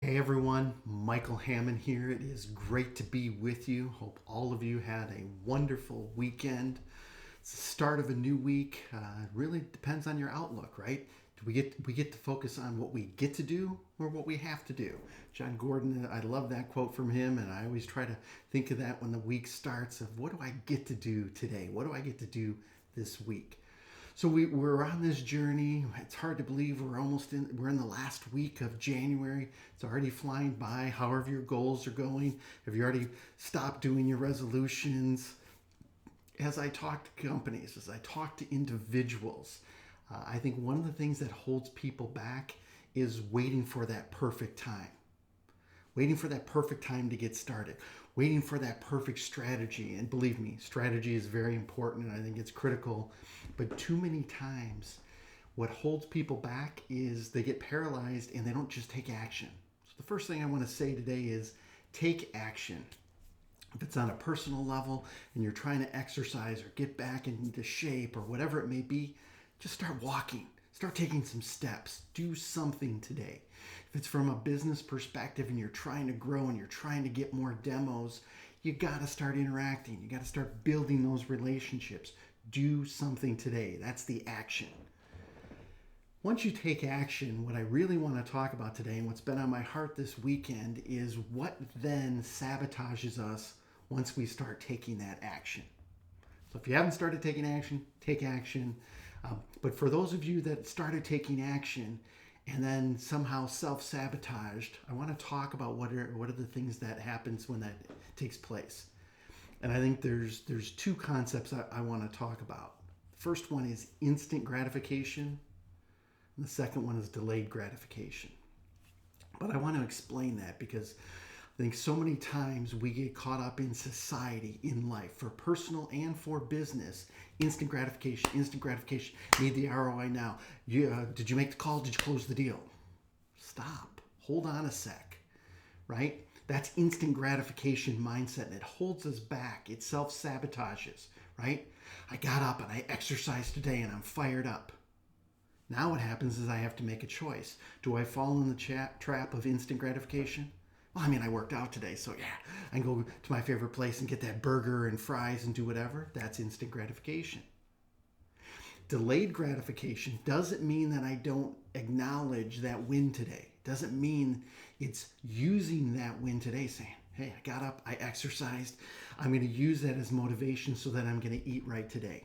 Hey everyone, Michael Hammond here. It is great to be with you. Hope all of you had a wonderful weekend. It's the start of a new week. It really depends on your outlook, right? Do we get to focus on what we get to do or what we have to do? John Gordon, I love that quote from him, and I always try to think of that when the week starts of what do I get to do today? What do I get to do this week? So we're on this journey. It's hard to believe we're in the last week of January. It's already flying by. However your goals are going, have you already stopped doing your resolutions? As I talk to companies, as I talk to individuals, I think one of the things that holds people back is waiting for that perfect time. Waiting for that perfect time to get started, waiting for that perfect strategy. And believe me, strategy is very important and I think it's critical. But too many times, what holds people back is they get paralyzed and they don't just take action. So the first thing I want to say today is take action. If it's on a personal level and you're trying to exercise or get back into shape or whatever it may be, just start walking. Start taking some steps. Do something today. If it's from a business perspective and you're trying to grow and you're trying to get more demos, you got to start interacting. You got to start building those relationships. Do something today. That's the action. Once you take action, what I really want to talk about today and what's been on my heart this weekend is what then sabotages us once we start taking that action. So if you haven't started taking action, take action. But for those of you that started taking action and then somehow self-sabotaged, I want to talk about what are the things that happens when that takes place. And I think there's two concepts I want to talk about. The first one is instant gratification, and the second one is delayed gratification. But I want to explain that because I think so many times we get caught up in society, in life, for personal and for business. Instant gratification, need the ROI now. Did you make the call? Did you close the deal? Stop. Hold on a sec, right? That's instant gratification mindset, and it holds us back. It self-sabotages, right? I got up and I exercised today and I'm fired up. Now what happens is I have to make a choice. Do I fall in the trap of instant gratification? Well, I worked out today, so yeah, I can go to my favorite place and get that burger and fries and do whatever. That's instant gratification. Delayed gratification doesn't mean that I don't acknowledge that win today. Doesn't mean it's using that win today, saying, hey, I got up, I exercised. I'm going to use that as motivation so that I'm going to eat right today.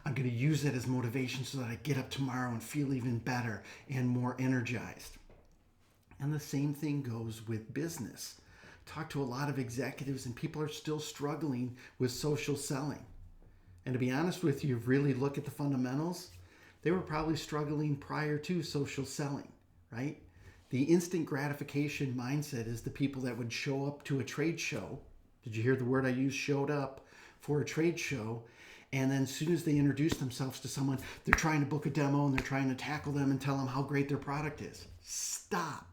I'm going to use that as motivation so that I get up tomorrow and feel even better and more energized. And the same thing goes with business. Talk to a lot of executives and people are still struggling with social selling. And to be honest with you, really look at the fundamentals, they were probably struggling prior to social selling, right? The instant gratification mindset is the people that would show up to a trade show. Did you hear the word I used, showed up for a trade show? And then as soon as they introduce themselves to someone, they're trying to book a demo and they're trying to tackle them and tell them how great their product is. Stop.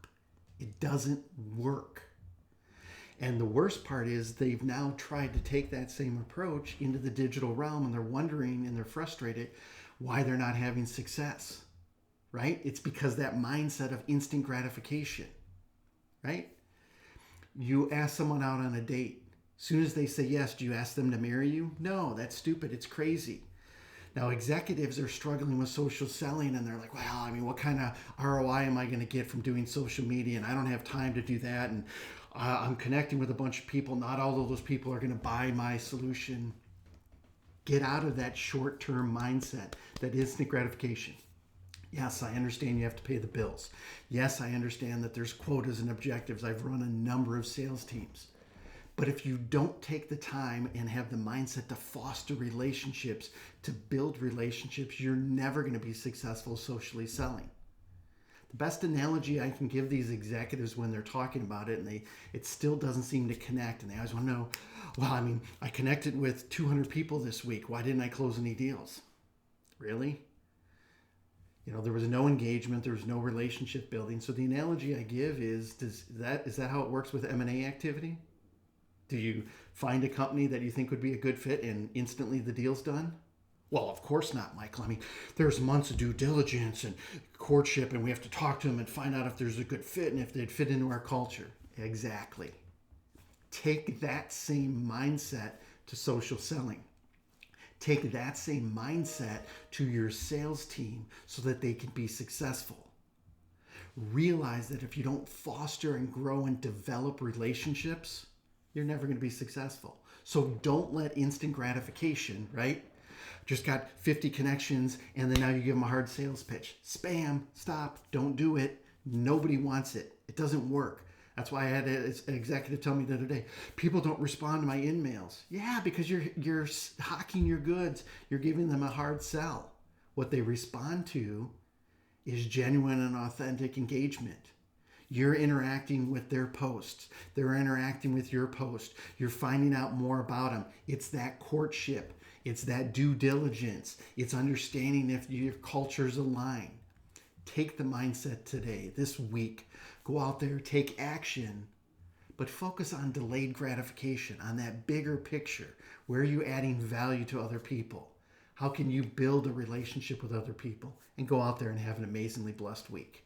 It doesn't work. And the worst part is they've now tried to take that same approach into the digital realm and they're wondering and they're frustrated why they're not having success, right? It's because that mindset of instant gratification, right? You ask someone out on a date. As soon as they say yes, do you ask them to marry you? No, that's stupid. It's crazy. Now, executives are struggling with social selling and they're like, well, what kind of ROI am I going to get from doing social media? And I don't have time to do that. And I'm connecting with a bunch of people. Not all of those people are going to buy my solution. Get out of that short-term mindset, that instant gratification. Yes, I understand you have to pay the bills. Yes, I understand that there's quotas and objectives. I've run a number of sales teams. But if you don't take the time and have the mindset to foster relationships, to build relationships, you're never going to be successful socially selling. The best analogy I can give these executives when they're talking about it and it still doesn't seem to connect and they always want to know, well, I connected with 200 people this week. Why didn't I close any deals? Really? There was no engagement. There was no relationship building. So the analogy I give is that how it works with M&A activity? Do you find a company that you think would be a good fit and instantly the deal's done? Well, of course not, Michael. I mean, there's months of due diligence and courtship, and we have to talk to them and find out if there's a good fit and if they'd fit into our culture. Exactly. Take that same mindset to social selling. Take that same mindset to your sales team so that they can be successful. Realize that if you don't foster and grow and develop relationships, you're never going to be successful. So don't let instant gratification, right? Just got 50 connections and then now you give them a hard sales pitch. Spam, stop, don't do it. Nobody wants it. It doesn't work. That's why I had an executive tell me the other day, people don't respond to my emails. Yeah, because you're hawking your goods. You're giving them a hard sell. What they respond to is genuine and authentic engagement. You're interacting with their posts. They're interacting with your post. You're finding out more about them. It's that courtship. It's that due diligence. It's understanding if your cultures align. Take the mindset today, this week. Go out there, take action, but focus on delayed gratification, on that bigger picture. Where are you adding value to other people? How can you build a relationship with other people? And go out there and have an amazingly blessed week.